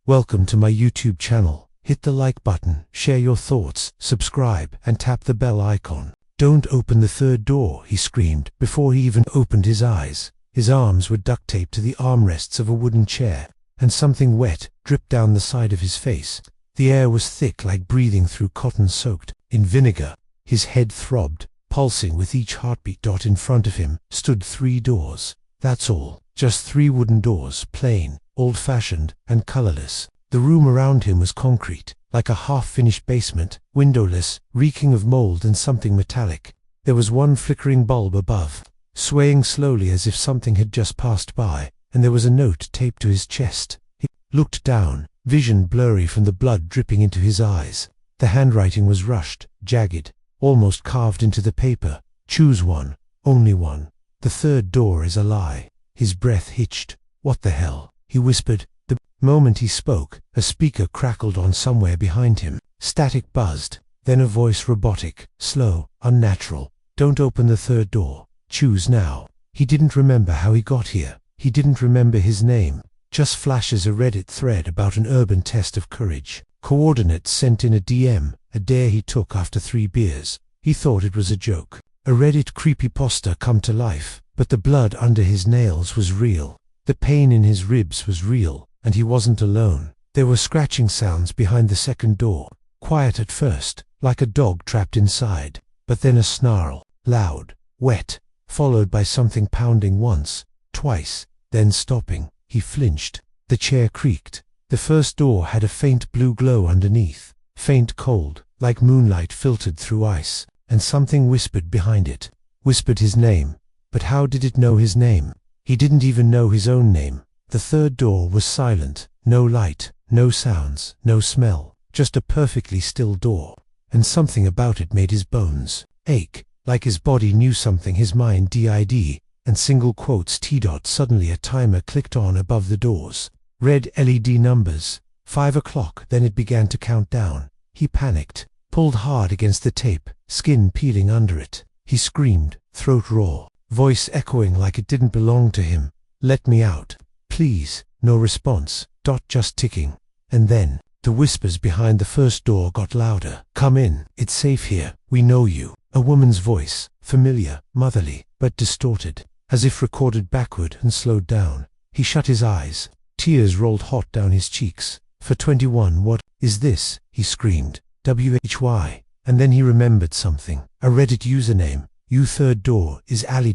Welcome to my YouTube channel. Hit the like button, share your thoughts, subscribe, and tap the bell icon. Don't open the third door, he screamed, before he even opened his eyes. His arms were duct taped to the armrests of a wooden chair, and something wet dripped down the side of his face. The air was thick, like breathing through cotton soaked in vinegar. His head throbbed, pulsing with each heartbeat. In front of him stood 3 doors. That's all. Just 3 wooden doors, plain, old-fashioned, and colorless. The room around him was concrete, like a half-finished basement, windowless, reeking of mold and something metallic. There was one flickering bulb above, swaying slowly as if something had just passed by, and there was a note taped to his chest. He looked down, vision blurry from the blood dripping into his eyes. The handwriting was rushed, jagged, almost carved into the paper. Choose one, only one. The third door is a lie. His breath hitched. What the hell? He whispered. The moment he spoke, a speaker crackled on somewhere behind him. Static buzzed, then a voice, robotic, slow, unnatural. Don't open the third door. Choose now. He didn't remember how he got here. He didn't remember his name. Just flashes a Reddit thread about an urban test of courage. Coordinates sent in a DM, a dare he took after 3 beers. He thought it was a joke. A Reddit creepypasta come to life, but the blood under his nails was real. The pain in his ribs was real, and he wasn't alone. There were scratching sounds behind the second door, quiet at first, like a dog trapped inside, but then a snarl, loud, wet, followed by something pounding once, twice, then stopping. He flinched. The chair creaked. The first door had a faint blue glow underneath, faint cold, like moonlight filtered through ice, and something whispered behind it, whispered his name. But how did it know his name? He didn't even know his own name. The third door was silent, no light, no sounds, no smell, just a perfectly still door. And something about it made his bones ache, like his body knew something. His mind did, and single quotes T. Suddenly a timer clicked on above the doors. Red LED numbers. 5 o'clock, then it began to count down. He panicked, pulled hard against the tape, skin peeling under it. He screamed, throat raw, voice echoing like it didn't belong to him. Let me out, please. No response. Just ticking. And then, the whispers behind the first door got louder. Come in, it's safe here, we know you. A woman's voice, familiar, motherly, but distorted, as if recorded backward and slowed down. He shut his eyes. Tears rolled hot down his cheeks. For 21, what is this? He screamed. WHY. And then he remembered something. A Reddit username. Third door is Ali.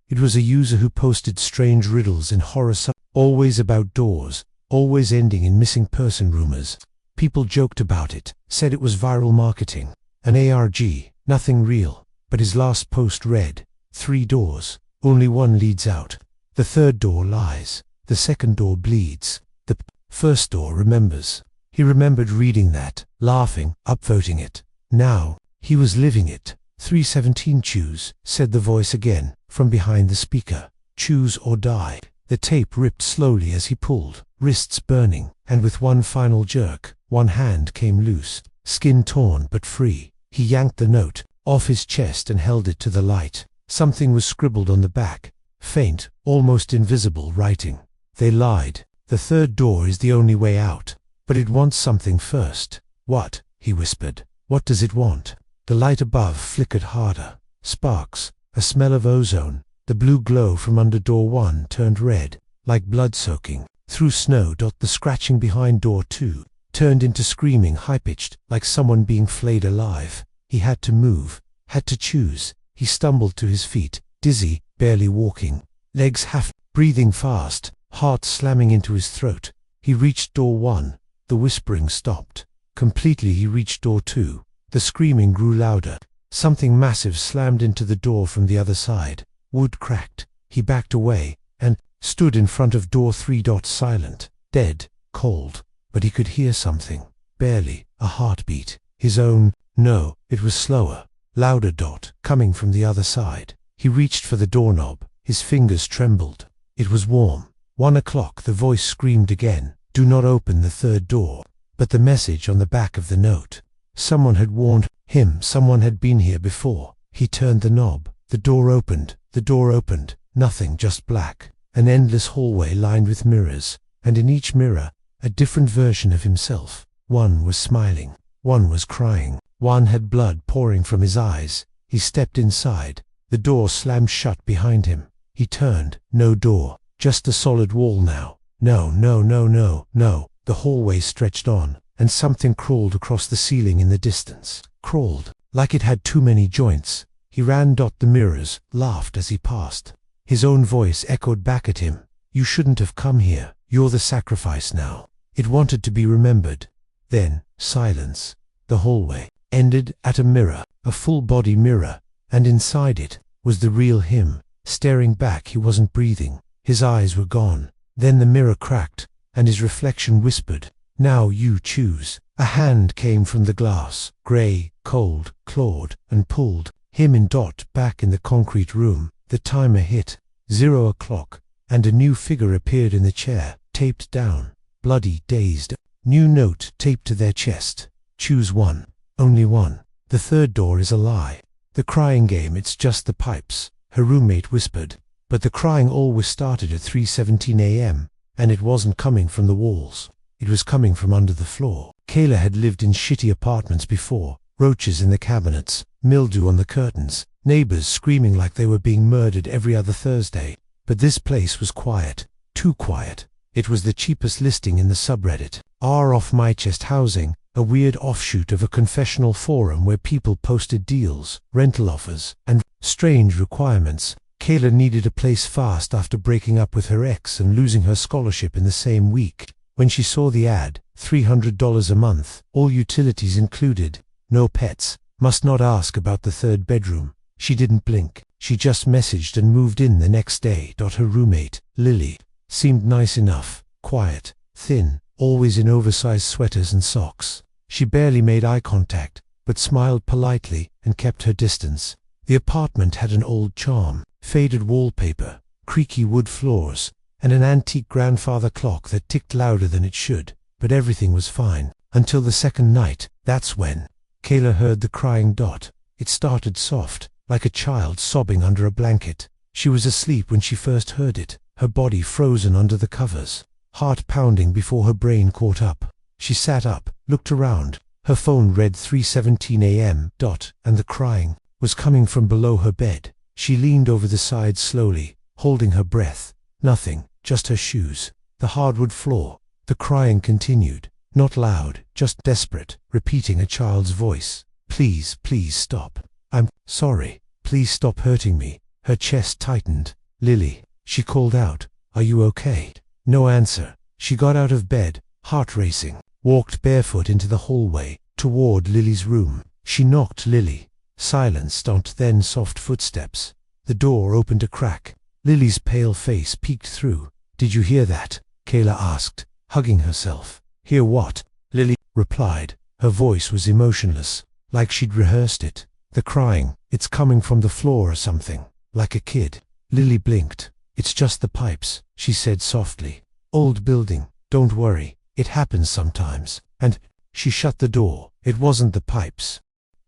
It was a user who posted strange riddles in horror always about doors, always ending in missing person rumors. People joked about it, said it was viral marketing. An ARG, nothing real. But his last post read, 3 doors, only one leads out. The third door lies. The second door bleeds. The first door remembers. He remembered reading that, laughing, upvoting it. Now, he was living it. 317 choose, said the voice again, from behind the speaker. Choose or die. The tape ripped slowly as he pulled, wrists burning, and with one final jerk, one hand came loose, skin torn but free. He yanked the note off his chest and held it to the light. Something was scribbled on the back, faint, almost invisible writing. They lied. The third door is the only way out. But it wants something first. What? He whispered. What does it want? The light above flickered harder. Sparks, a smell of ozone. The blue glow from under door 1 turned red, like blood soaking through snow. The scratching behind door 2 turned into screaming, high-pitched, like someone being flayed alive. He had to move, had to choose. He stumbled to his feet, dizzy, barely walking, legs half, breathing fast, heart slamming into his throat. He reached door 1. The whispering stopped. Completely. He reached door 2. The screaming grew louder. Something massive slammed into the door from the other side. Wood cracked. He backed away, and stood in front of door 3. Silent, dead, cold. But he could hear something. Barely. A heartbeat. His own. No, it was slower, louder. Coming from the other side. He reached for the doorknob. His fingers trembled. It was warm. 1 o'clock. The voice screamed again. Do not open the third door. But the message on the back of the note. Someone had warned him. Someone had been here before. He turned the knob. The door opened. The door opened. Nothing, just black. An endless hallway lined with mirrors. And in each mirror, a different version of himself. One was smiling, one was crying, one had blood pouring from his eyes. He stepped inside. The door slammed shut behind him. He turned. No door, just a solid wall now. No, no, no, no, no. The hallway stretched on, and something crawled across the ceiling in the distance. Crawled, like it had too many joints. He ran. The mirrors laughed as he passed. His own voice echoed back at him. You shouldn't have come here. You're the sacrifice now. It wanted to be remembered. Then, silence. The hallway ended at a mirror, a full-body mirror, and inside it was the real him. Staring back, he wasn't breathing. His eyes were gone. Then the mirror cracked, and his reflection whispered, "Now you choose." A hand came from the glass, grey, cold, clawed, and pulled him in. Back in the concrete room, the timer hit 0 o'clock, and a new figure appeared in the chair, taped down, bloody, dazed. New note taped to their chest. Choose one. Only one. The third door is a lie. The crying game, it's just the pipes, her roommate whispered. But the crying always started at 3:17 a.m., and it wasn't coming from the walls. It was coming from under the floor. Kayla had lived in shitty apartments before. Roaches in the cabinets, mildew on the curtains, neighbors screaming like they were being murdered every other Thursday. But this place was quiet. Too quiet. It was the cheapest listing in the subreddit. Off My Chest Housing, a weird offshoot of a confessional forum where people posted deals, rental offers, and strange requirements. Kayla needed a place fast after breaking up with her ex and losing her scholarship in the same week. When she saw the ad, $300 a month, all utilities included, no pets, must not ask about the third bedroom. She didn't blink. She just messaged and moved in the next day. Her roommate, Lily, seemed nice enough, quiet, thin, always in oversized sweaters and socks. She barely made eye contact, but smiled politely and kept her distance. The apartment had an old charm, faded wallpaper, creaky wood floors, and an antique grandfather clock that ticked louder than it should. But everything was fine, until the second night. That's when Kayla heard the crying. It started soft, like a child sobbing under a blanket. She was asleep when she first heard it, her body frozen under the covers, heart pounding before her brain caught up. She sat up, looked around. Her phone read 3:17 a.m. And the crying was coming from below her bed. She leaned over the side slowly, holding her breath. Nothing, just her shoes, the hardwood floor. The crying continued, not loud, just desperate, repeating a child's voice. Please, please stop. I'm sorry. Please stop hurting me. Her chest tightened. Lily, she called out. Are you okay? No answer. She got out of bed, heart racing, walked barefoot into the hallway, toward Lily's room. She knocked. Lily silenced. Then soft footsteps. The door opened a crack. Lily's pale face peeked through. Did you hear that? Kayla asked, hugging herself. Hear what? Lily replied. Her voice was emotionless, like she'd rehearsed it. The crying, it's coming from the floor or something, like a kid. Lily blinked. It's just the pipes, she said softly. Old building, don't worry, it happens sometimes. And she shut the door. It wasn't the pipes.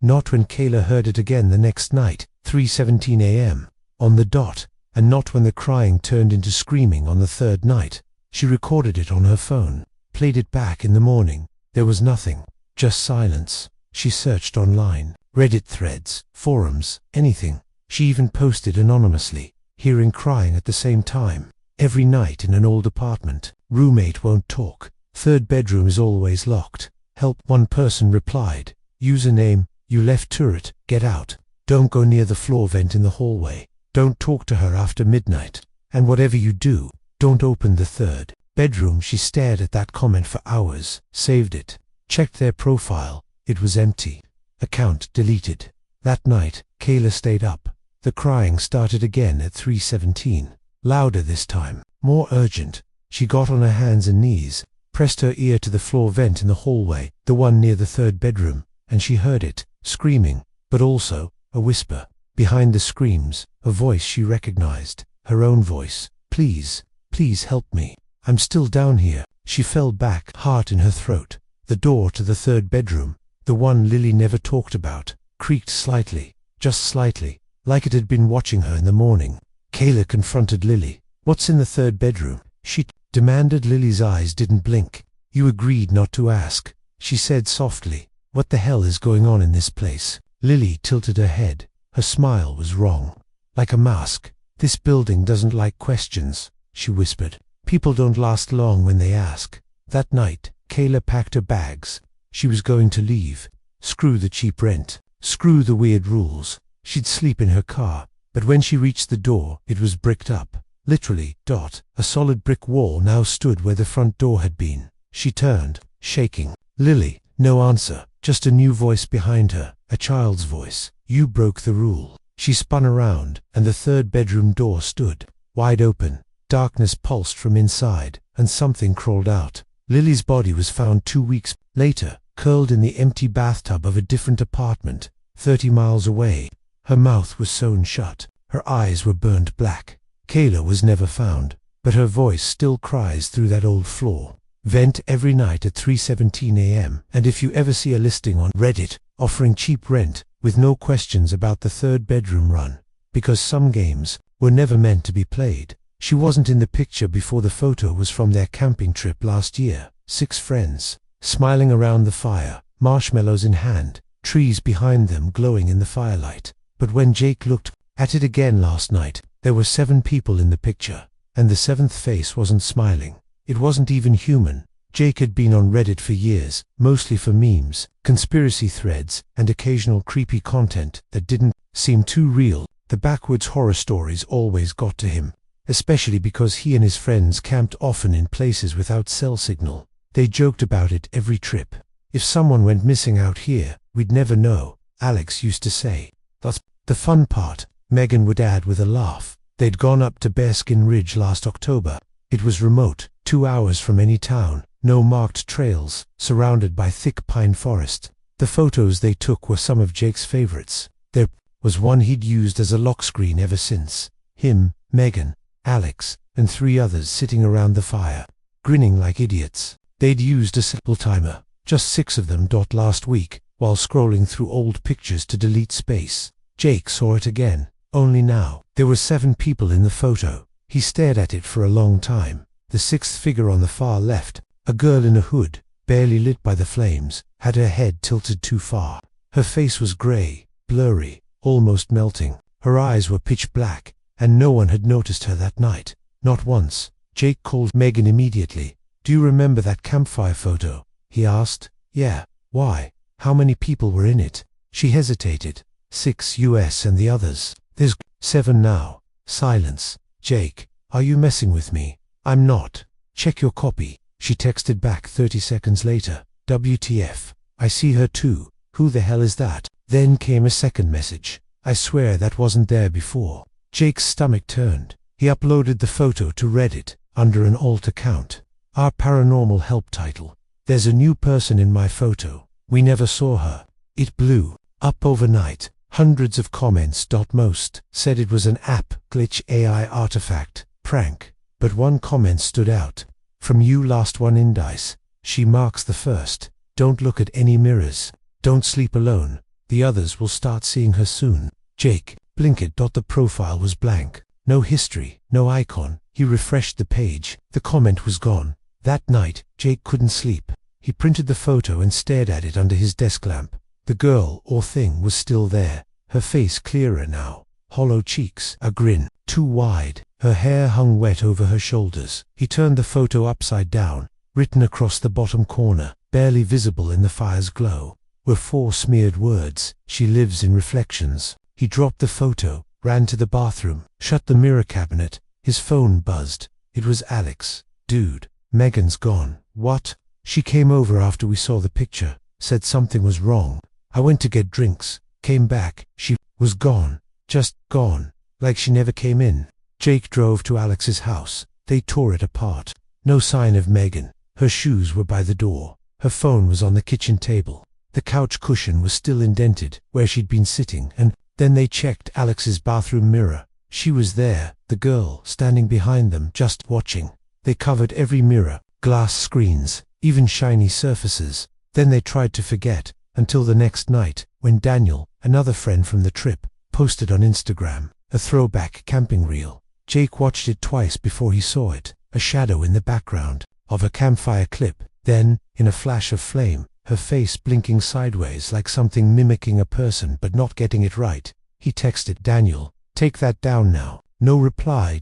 Not when Kayla heard it again the next night, 3:17 a.m., on the dot, and not when the crying turned into screaming on the third night. She recorded it on her phone, played it back in the morning. There was nothing, just silence. She searched online, Reddit threads, forums, anything. She even posted anonymously, hearing crying at the same time. Every night in an old apartment. Roommate won't talk. Third bedroom is always locked. Help, one person replied. Username, you left turret, get out. Don't go near the floor vent in the hallway. Don't talk to her after midnight. And whatever you do, don't open the third bedroom. She stared at that comment for hours, saved it, checked their profile. It was empty. Account deleted. That night, Kayla stayed up. The crying started again at 3:17. Louder this time, more urgent. She got on her hands and knees, pressed her ear to the floor vent in the hallway, the one near the third bedroom, and she heard it, screaming, but also a whisper. Behind the screams, a voice she recognized, her own voice. Please, please help me. I'm still down here. She fell back, heart in her throat. The door to the third bedroom, the one Lily never talked about, creaked slightly, just slightly, like it had been watching her in the morning. Kayla confronted Lily. What's in the third bedroom? She demanded. Lily's eyes didn't blink. You agreed not to ask, she said softly. What the hell is going on in this place? Lily tilted her head. Her smile was wrong. Like a mask. This building doesn't like questions, she whispered. People don't last long when they ask. That night, Kayla packed her bags. She was going to leave. Screw the cheap rent. Screw the weird rules. She'd sleep in her car. But when she reached the door, it was bricked up. Literally, a solid brick wall now stood where the front door had been. She turned, shaking. Lily. No answer, just a new voice behind her, a child's voice. You broke the rule. She spun around, and the third bedroom door stood, wide open. Darkness pulsed from inside, and something crawled out. Lily's body was found 2 weeks later, curled in the empty bathtub of a different apartment, 30 miles away. Her mouth was sewn shut. Her eyes were burned black. Kayla was never found, but her voice still cries through that old floor. Vent every night at 3:17 a.m. And if you ever see a listing on Reddit offering cheap rent, with no questions about the third bedroom run, because some games were never meant to be played. She wasn't in the picture before. The photo was from their camping trip last year. 6 friends, smiling around the fire, marshmallows in hand, trees behind them glowing in the firelight. But when Jake looked at it again last night, there were 7 people in the picture, and the 7th face wasn't smiling. It wasn't even human. Jake had been on Reddit for years, mostly for memes, conspiracy threads, and occasional creepy content that didn't seem too real. The backwoods horror stories always got to him, especially because he and his friends camped often in places without cell signal. They joked about it every trip. If someone went missing out here, we'd never know, Alex used to say. That's the fun part, Megan would add with a laugh. They'd gone up to Bearskin Ridge last October. It was remote, 2 hours from any town, no marked trails, surrounded by thick pine forest. The photos they took were some of Jake's favorites. There was one he'd used as a lock screen ever since. Him, Megan, Alex, and 3 others sitting around the fire, grinning like idiots. They'd used a simple timer, just 6 of them. Last week, while scrolling through old pictures to delete space. Jake saw it again, only now. There were 7 people in the photo. He stared at it for a long time. The 6th figure on the far left, a girl in a hood, barely lit by the flames, had her head tilted too far. Her face was grey, blurry, almost melting. Her eyes were pitch black, and no one had noticed her that night. Not once. Jake called Megan immediately. Do you remember that campfire photo? He asked. Yeah. Why? How many people were in it? She hesitated. 6 US and the others. There's 7 now. Silence. Jake, are you messing with me? I'm not. Check your copy. She texted back 30 seconds later. WTF. I see her too. Who the hell is that? Then came a second message. I swear that wasn't there before. Jake's stomach turned. He uploaded the photo to Reddit, under an alt account. Our paranormal help title. There's a new person in my photo. We never saw her. It blew up overnight. Hundreds of comments. Most said it was an app, glitch, AI artifact, prank. But one comment stood out. From you, last one in dice. She marks the first. Don't look at any mirrors. Don't sleep alone. The others will start seeing her soon. Jake, blink it. The profile was blank. No history, no icon. He refreshed the page. The comment was gone. That night, Jake couldn't sleep. He printed the photo and stared at it under his desk lamp. The girl, or thing, was still there. Her face clearer now. Hollow cheeks, a grin, too wide. Her hair hung wet over her shoulders. He turned the photo upside down. Written across the bottom corner, barely visible in the fire's glow, were 4 smeared words. She lives in reflections. He dropped the photo, ran to the bathroom, shut the mirror cabinet. His phone buzzed. It was Alex. Dude, Megan's gone. What? She came over after we saw the picture. Said something was wrong. I went to get drinks. Came back. She was gone. Just gone. Like she never came in. Jake drove to Alex's house. They tore it apart. No sign of Megan. Her shoes were by the door. Her phone was on the kitchen table. The couch cushion was still indented where she'd been sitting, and then they checked Alex's bathroom mirror. She was there, the girl standing behind them, just watching. They covered every mirror, glass screens, even shiny surfaces. Then they tried to forget, until the next night, when Daniel, another friend from the trip, posted on Instagram a throwback camping reel. Jake watched it twice before he saw it, a shadow in the background of a campfire clip. Then, in a flash of flame, her face blinking sideways like something mimicking a person but not getting it right, he texted Daniel, "Take that down now." No reply.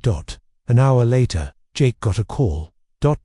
An hour later, Jake got a call.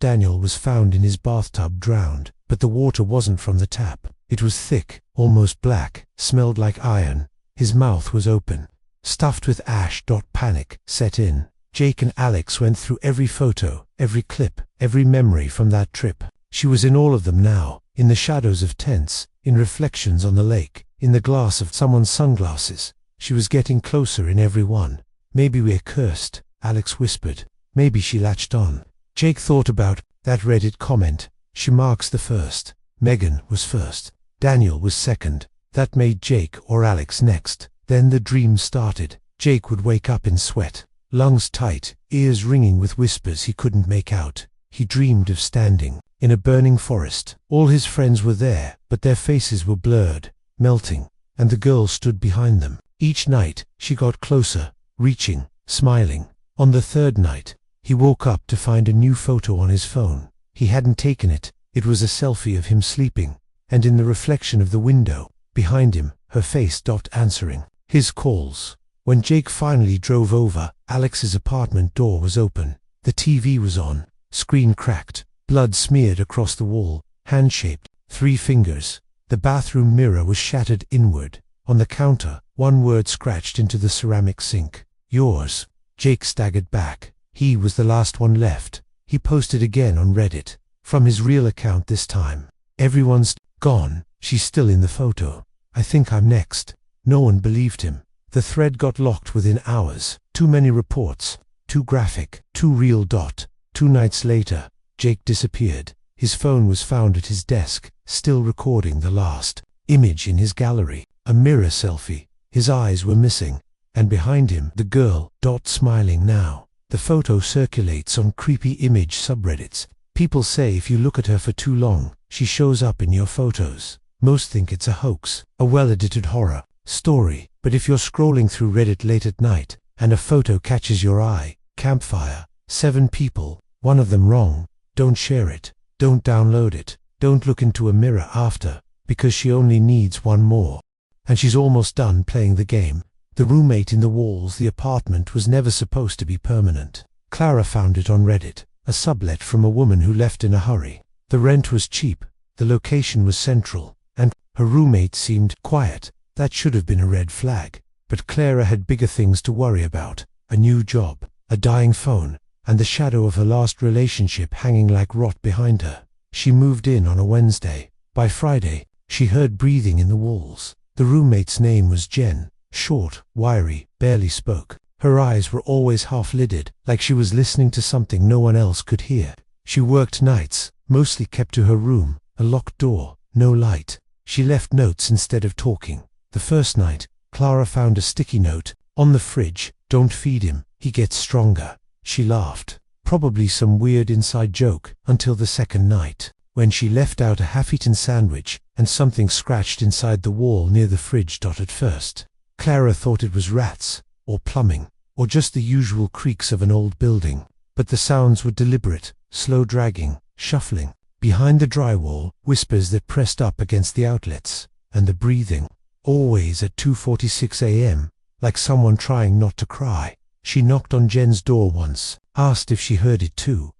Daniel was found in his bathtub drowned, but the water wasn't from the tap. It was thick, almost black, smelled like iron. His mouth was open, stuffed with ash. Panic set in. Jake and Alex went through every photo, every clip, every memory from that trip. She was in all of them now, in the shadows of tents, in reflections on the lake, in the glass of someone's sunglasses. She was getting closer in every one. "Maybe we're cursed," Alex whispered. Maybe she latched on. Jake thought about that Reddit comment. She marks the first. Megan was first. Daniel was second. That made Jake or Alex next. Then the dream started. Jake would wake up in sweat, lungs tight, ears ringing with whispers he couldn't make out. He dreamed of standing in a burning forest. All his friends were there, but their faces were blurred, melting, and the girl stood behind them. Each night, she got closer, reaching, smiling. On the third night, he woke up to find a new photo on his phone. He hadn't taken it. It was a selfie of him sleeping, and in the reflection of the window, behind him, her face. Answering his calls. When Jake finally drove over, Alex's apartment door was open. The TV was on, screen cracked, blood smeared across the wall, hand-shaped, 3 fingers. The bathroom mirror was shattered inward. On the counter, one word scratched into the ceramic sink. "Yours." Jake staggered back. He was the last one left. He posted again on Reddit, from his real account this time. "Everyone's gone. She's still in the photo. I think I'm next." No one believed him. The thread got locked within hours. Too many reports. Too graphic. Too real. 2 nights later, Jake disappeared. His phone was found at his desk, still recording the last image in his gallery. A mirror selfie. His eyes were missing. And behind him, the girl. Smiling now. The photo circulates on creepy image subreddits. People say if you look at her for too long, she shows up in your photos. Most think it's a hoax, a well-edited horror story. But if you're scrolling through Reddit late at night, and a photo catches your eye, campfire, 7 people, 1 of them wrong, don't share it. Don't download it. Don't look into a mirror after, because she only needs 1 more. And she's almost done playing the game. The roommate in the walls. The apartment was never supposed to be permanent. Clara found it on Reddit, a sublet from a woman who left in a hurry. The rent was cheap, the location was central, and her roommate seemed quiet. That should have been a red flag. But Clara had bigger things to worry about: a new job, a dying phone, and the shadow of her last relationship hanging like rot behind her. She moved in on a Wednesday. By Friday, she heard breathing in the walls. The roommate's name was Jen. Short, wiry, barely spoke. Her eyes were always half-lidded, like she was listening to something no one else could hear. She worked nights, mostly kept to her room, a locked door, no light. She left notes instead of talking. The first night, Clara found a sticky note on the fridge. "Don't feed him, he gets stronger." She laughed, probably some weird inside joke, until the second night, when she left out a half-eaten sandwich and something scratched inside the wall near the fridge. At first, Clara thought it was rats, or plumbing, or just the usual creaks of an old building. But the sounds were deliberate, slow dragging, shuffling. Behind the drywall, whispers that pressed up against the outlets. And the breathing, always at 2:46 a.m., like someone trying not to cry. She knocked on Jen's door once, asked if she heard it too.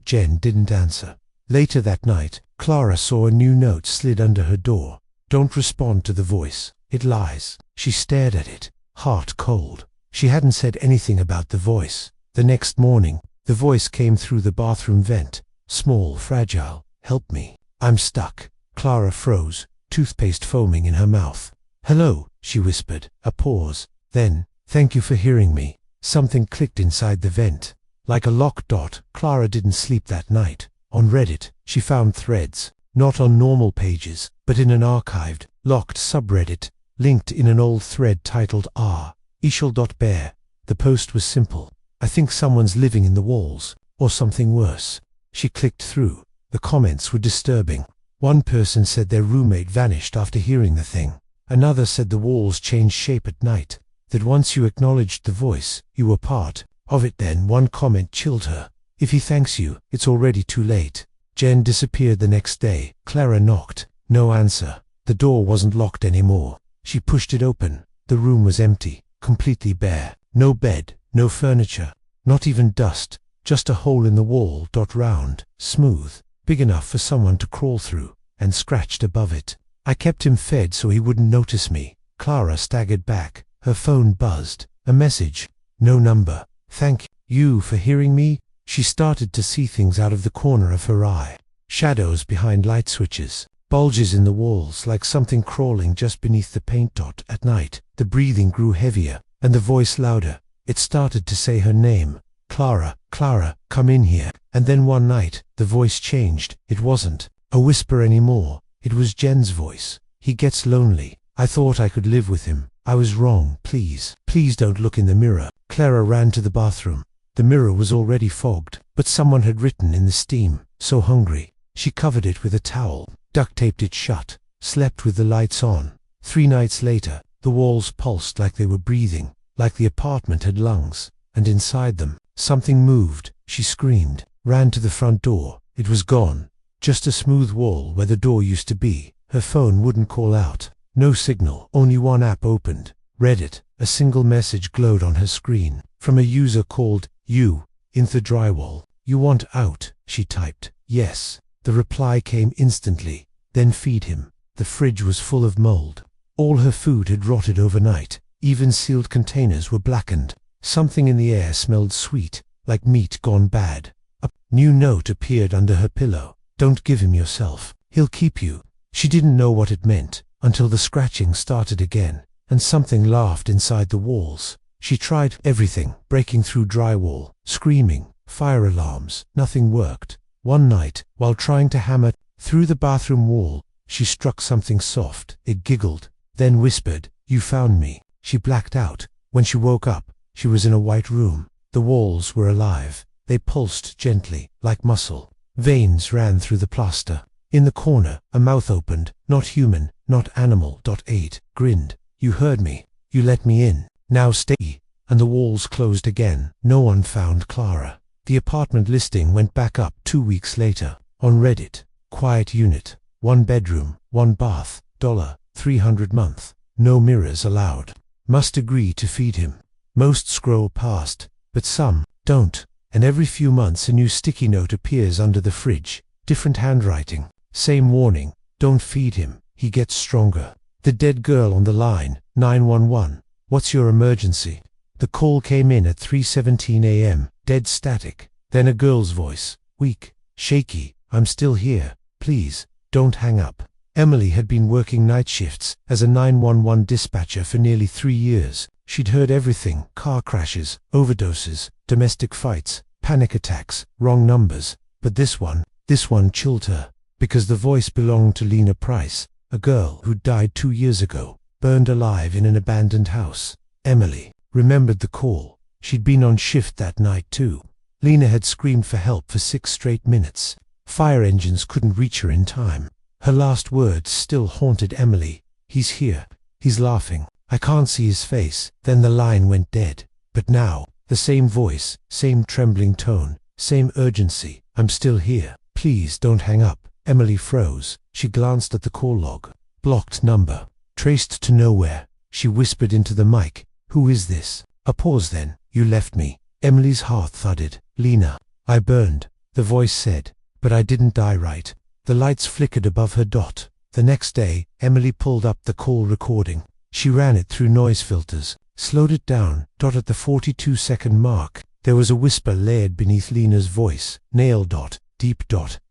Jen didn't answer. Later that night, Clara saw a new note slid under her door. "Don't respond to the voice. It lies." She stared at it, heart cold. She hadn't said anything about the voice. The next morning, the voice came through the bathroom vent. Small, fragile. "Help me. I'm stuck." Clara froze, toothpaste foaming in her mouth. "Hello," she whispered. A pause. Then, "Thank you for hearing me." Something clicked inside the vent. Like a lock. Clara didn't sleep that night. On Reddit, she found threads, not on normal pages, but in an archived, locked subreddit, linked in an old thread titled r.ishal.bear. The post was simple: "I think someone's living in the walls, or something worse." She clicked through. The comments were disturbing. One person said their roommate vanished after hearing the thing. Another said the walls changed shape at night, that once you acknowledged the voice, you were part of it. Then one comment chilled her: "If he thanks you, it's already too late." Jen disappeared the next day. Clara knocked. No answer. The door wasn't locked anymore. She pushed it open. The room was empty, completely bare. No bed, no furniture, not even dust, just a hole in the wall, round, smooth, big enough for someone to crawl through, and scratched above it. I kept him fed so he wouldn't notice me. Clara staggered back. Her phone buzzed. A message. No number. Thank you for hearing me. She started to see things out of the corner of her eye. Shadows behind light switches. Bulges in the walls like something crawling just beneath the paint dot. At night, the breathing grew heavier, and the voice louder. It started to say her name. Clara, Clara, come in here. And then one night, the voice changed. It wasn't a whisper anymore. It was Jen's voice. He gets lonely. I thought I could live with him. I was wrong. Please, please don't look in the mirror. Clara ran to the bathroom. The mirror was already fogged, but someone had written in the steam, "So hungry." She covered it with a towel, duct-taped it shut, slept with the lights on. 3 nights later, the walls pulsed like they were breathing, like the apartment had lungs, and inside them, something moved. She screamed, ran to the front door. It was gone. Just a smooth wall where the door used to be. Her phone wouldn't call out. No signal. Only one app opened. Reddit. A single message glowed on her screen, from a user called You, in the drywall. "You want out," she typed. "Yes." The reply came instantly. "Then feed him." The fridge was full of mold. All her food had rotted overnight. Even sealed containers were blackened. Something in the air smelled sweet, like meat gone bad. A new note appeared under her pillow. "Don't give him yourself. He'll keep you." She didn't know what it meant, until the scratching started again, and something laughed inside the walls. She tried everything, breaking through drywall, screaming, fire alarms. Nothing worked. One night, while trying to hammer through the bathroom wall, she struck something soft. It giggled, then whispered, "You found me." She blacked out. When she woke up, she was in a white room. The walls were alive. They pulsed gently, like muscle. Veins ran through the plaster. In the corner, a mouth opened. "Not human, not animal." 8 grinned. "You heard me. You let me in. Now stay." And the walls closed again. No one found Clara. The apartment listing went back up 2 weeks later. On Reddit. Quiet unit. 1 bedroom, 1 bath, $300 month. No mirrors allowed. Must agree to feed him. Most scroll past, but some don't. And every few months a new sticky note appears under the fridge. Different handwriting. Same warning. Don't feed him. He gets stronger. The dead girl on the line. 911. "What's your emergency?" The call came in at 3:17 a.m. Dead static. Then a girl's voice. Weak. Shaky. "I'm still here. Please, don't hang up." Emily had been working night shifts as a 911 dispatcher for nearly 3 years. She'd heard everything: car crashes, overdoses, domestic fights, panic attacks, wrong numbers. But this one chilled her, because the voice belonged to Lena Price, a girl who died 2 years ago, burned alive in an abandoned house. Emily remembered the call. She'd been on shift that night too. Lena had screamed for help for 6 straight minutes. Fire engines couldn't reach her in time. Her last words still haunted Emily. "He's here. He's laughing. I can't see his face." Then the line went dead. But now, the same voice, same trembling tone, same urgency. "I'm still here. Please don't hang up." Emily froze. She glanced at the call log. Blocked number. Traced to nowhere. She whispered into the mic, "Who is this?" A pause then. "You left me." Emily's heart thudded. "Lena, I burned," the voice said. "But I didn't die, right?" The lights flickered above her dot. The next day, Emily pulled up the call recording. She ran it through noise filters, slowed it down. At the 42-second mark, there was a whisper layered beneath Lena's voice. Nail. Deep.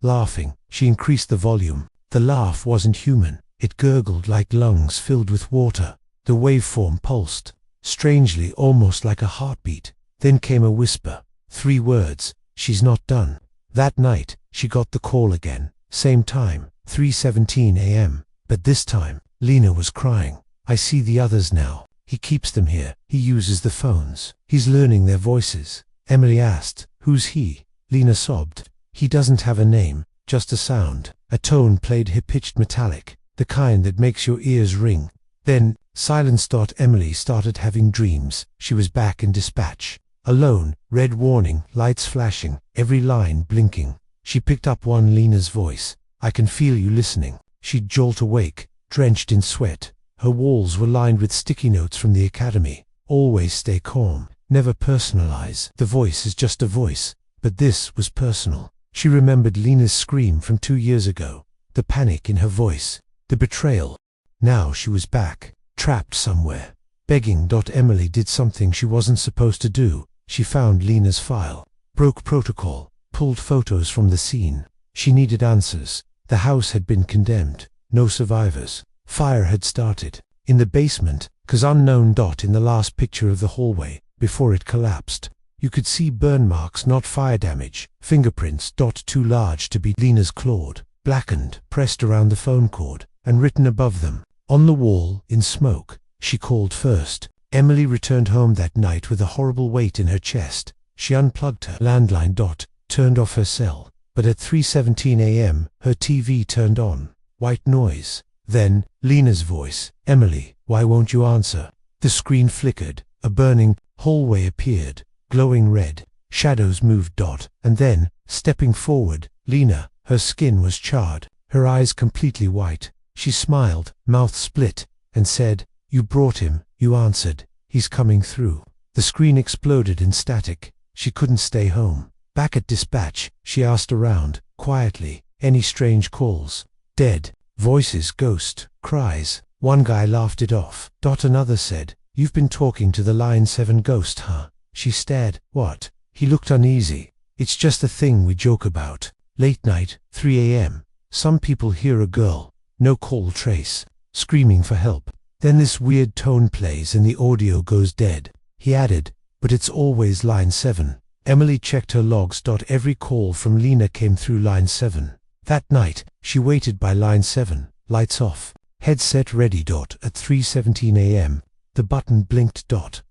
Laughing. She increased the volume. The laugh wasn't human. It gurgled like lungs filled with water. The waveform pulsed, strangely, almost like a heartbeat. Then came a whisper. 3 words. "She's not done." That night, she got the call again. Same time, 3:17 a.m. But this time, Lena was crying. "I see the others now. He keeps them here. He uses the phones. He's learning their voices." Emily asked, "Who's he?" Lena sobbed. "He doesn't have a name, just a sound." A tone played high-pitched metallic, the kind that makes your ears ring. Then, silence. Emily started having dreams. She was back in dispatch. Alone, red warning, lights flashing, every line blinking. She picked up one. Lena's voice. "I can feel you listening." She'd jolt awake, drenched in sweat. Her walls were lined with sticky notes from the academy. "Always stay calm. Never personalize. The voice is just a voice." But this was personal. She remembered Lena's scream from 2 years ago. The panic in her voice. The betrayal. Now she was back, trapped somewhere, begging. Emily did something she wasn't supposed to do. She found Lena's file, broke protocol, pulled photos from the scene. She needed answers. The house had been condemned. No survivors. Fire had started. In the basement, 'cause unknown. In the last picture of the hallway, before it collapsed, you could see burn marks, not fire damage. Fingerprints. Too large to be Lena's, clawed, blackened, pressed around the phone cord, and written above them. On the wall, in smoke. She called first. Emily returned home that night with a horrible weight in her chest. She unplugged her landline. Turned off her cell. But at 3:17 a.m., her TV turned on. White noise. Then, Lena's voice. "Emily, why won't you answer?" The screen flickered. A burning hallway appeared, glowing red. Shadows moved. And then, stepping forward, Lena. Her skin was charred, her eyes completely white. She smiled, mouth split, and said, "You brought him." "You answered. He's coming through." The screen exploded in static. She couldn't stay home. Back at dispatch, she asked around, quietly, "Any strange calls?" "Dead. Voices. Ghost. Cries." One guy laughed it off. Another said, "You've been talking to the Line 7 ghost, huh?" She stared. "What?" He looked uneasy. "It's just a thing we joke about. Late night, 3 a.m. Some people hear a girl, no call trace, screaming for help. Then this weird tone plays and the audio goes dead." He added, "But it's always Line 7. Emily checked her logs. Every call from Lena came through Line 7. That night, she waited by Line 7, lights off, headset ready. At 3:17 a.m., the button blinked.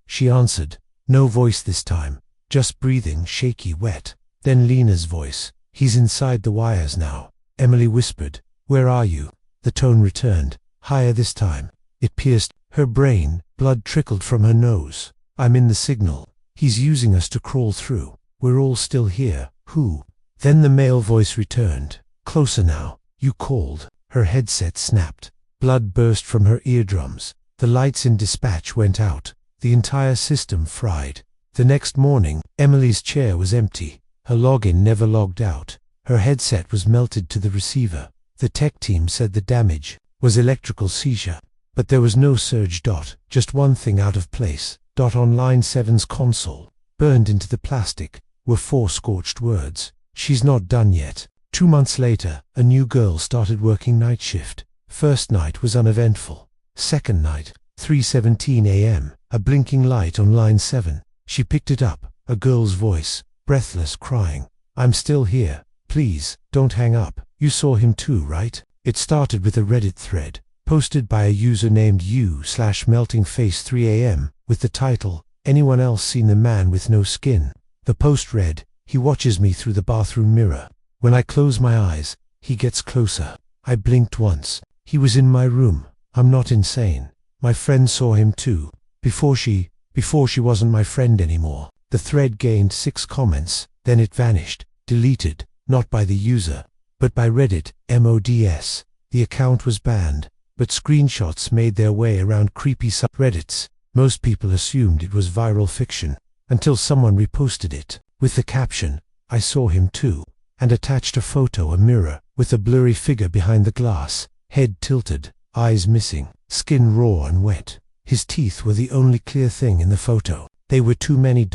She answered. No voice this time, just breathing, shaky, wet. Then Lena's voice. "He's inside the wires now." Emily whispered, "Where are you?" The tone returned, higher this time. It pierced her brain. Blood trickled from her nose. "I'm in the signal. He's using us to crawl through. We're all still here. Who?" Then the male voice returned. "Closer now. You called." Her headset snapped. Blood burst from her eardrums. The lights in dispatch went out. The entire system fried. The next morning, Emily's chair was empty. Her login never logged out. Her headset was melted to the receiver. The tech team said the damage was electrical seizure. But there was no surge. Just one thing out of place. On Line 7's console, burned into the plastic, were 4 scorched words. "She's not done yet." 2 months later, a new girl started working night shift. First night was uneventful. Second night, 3:17 a.m., a blinking light on Line 7. She picked it up, a girl's voice, breathless, crying, "I'm still here. Please, don't hang up. You saw him too, right?" It started with a Reddit thread, posted by a user named u/meltingface 3 a.m., with the title, "Anyone else seen the man with no skin?" The post read, "He watches me through the bathroom mirror. When I close my eyes, he gets closer. I blinked once. He was in my room. I'm not insane. My friend saw him too. Before she wasn't my friend anymore." The thread gained 6 comments, then it vanished, deleted, not by the user, but by Reddit, mods. The account was banned, but screenshots made their way around creepy subreddits. Most people assumed it was viral fiction, until someone reposted it, with the caption, "I saw him too," and attached a photo, a mirror, with a blurry figure behind the glass, head tilted, eyes missing, skin raw and wet. His teeth were the only clear thing in the photo. They were too many.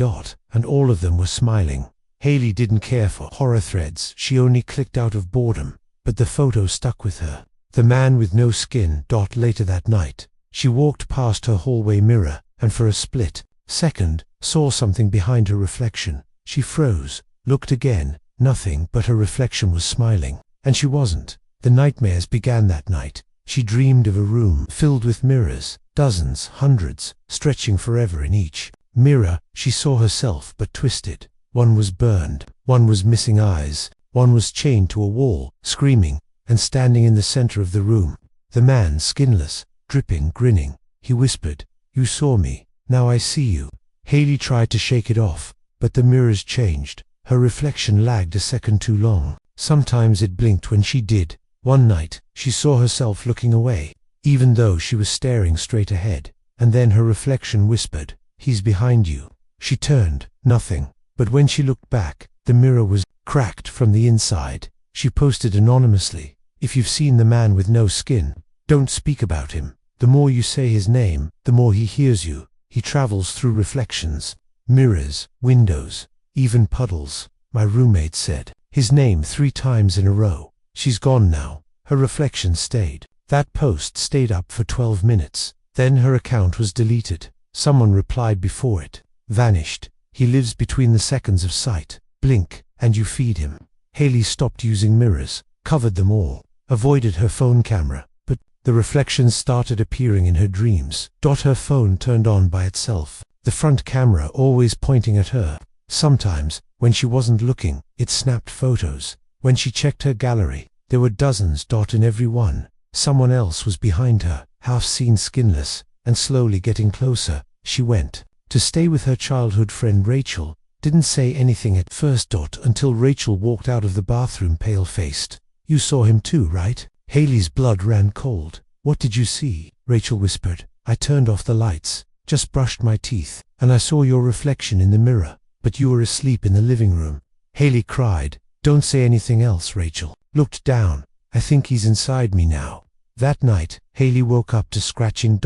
And all of them were smiling. Haley didn't care for horror threads. She only clicked out of boredom, but the photo stuck with her. The man with no skin. Later that night, she walked past her hallway mirror, and for a split second, saw something behind her reflection. She froze, looked again, nothing, but her reflection was smiling. And she wasn't. The nightmares began that night. She dreamed of a room filled with mirrors, dozens, hundreds, stretching forever in each mirror. She saw herself, but twisted. One was burned, one was missing eyes, one was chained to a wall, screaming, and standing in the center of the room. The man, skinless, dripping, grinning. He whispered, "You saw me, now I see you." Haley tried to shake it off, but the mirrors changed. Her reflection lagged a second too long. Sometimes it blinked when she did. One night, she saw herself looking away, even though she was staring straight ahead, and then her reflection whispered, "He's behind you." She turned, nothing, but when she looked back, the mirror was cracked from the inside. She posted anonymously, "If you've seen the man with no skin, don't speak about him. The more you say his name, the more he hears you. He travels through reflections, mirrors, windows, even puddles." My roommate said his name 3 times in a row. She's gone now. Her reflection stayed. That post stayed up for 12 minutes. Then her account was deleted. Someone replied before it vanished. He lives between the seconds of sight. Blink, and you feed him. Haley stopped using mirrors, covered them all, avoided her phone camera, but the reflections started appearing in her dreams. Her phone turned on by itself, the front camera always pointing at her. Sometimes, when she wasn't looking, it snapped photos. When she checked her gallery, there were dozens. In every one, someone else was behind her, half seen skinless, and slowly getting closer. She went to stay with her childhood friend Rachel. Didn't say anything at first. Until Rachel walked out of the bathroom pale-faced. "You saw him too, right?" Haley's blood ran cold. "What did you see?" Rachel whispered. "I turned off the lights, just brushed my teeth, and I saw your reflection in the mirror, but you were asleep in the living room." Haley cried. "Don't say anything else." Rachel looked down. "I think he's inside me now." That night, Haley woke up to scratching.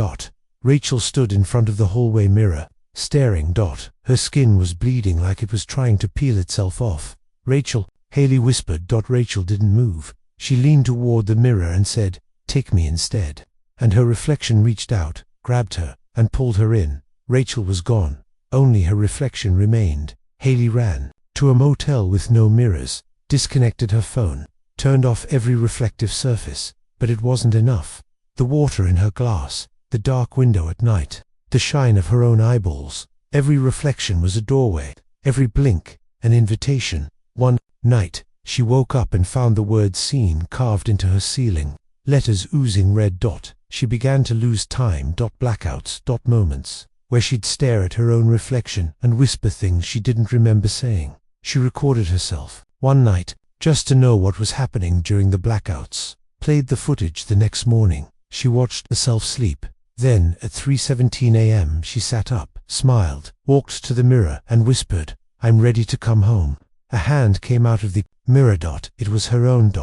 Rachel stood in front of the hallway mirror, staring. Her skin was bleeding like it was trying to peel itself off. "Rachel," Haley whispered. Rachel didn't move. She leaned toward the mirror and said, "Take me instead." And her reflection reached out, grabbed her, and pulled her in. Rachel was gone. Only her reflection remained. Haley ran to a motel with no mirrors, disconnected her phone, turned off every reflective surface, but it wasn't enough. The water in her glass, the dark window at night, the shine of her own eyeballs. Every reflection was a doorway, every blink an invitation. One night, she woke up and found the word "seen" carved into her ceiling, letters oozing red. She began to lose time. Blackouts. Moments where she'd stare at her own reflection and whisper things she didn't remember saying. She recorded herself one night, just to know what was happening during the blackouts. Played the footage the next morning. She watched herself sleep. Then, at 3:17 a.m., she sat up, smiled, walked to the mirror, and whispered, "I'm ready to come home." A hand came out of the mirror. It was her own.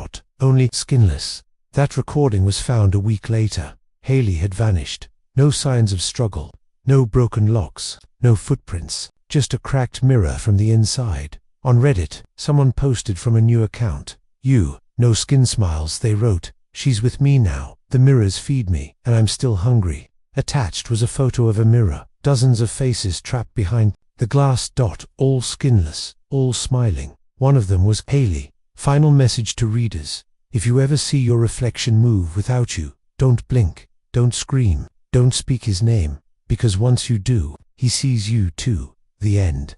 Only skinless. That recording was found a week later. Haley had vanished. No signs of struggle. No broken locks. No footprints. Just a cracked mirror from the inside. On Reddit, someone posted from a new account. "No skin smiles," they wrote. "She's with me now. The mirrors feed me, and I'm still hungry." Attached was a photo of a mirror. Dozens of faces trapped behind the glass. All skinless, all smiling. One of them was Haley. Final message to readers. If you ever see your reflection move without you, don't blink, don't scream, don't speak his name, because once you do, he sees you too. The end.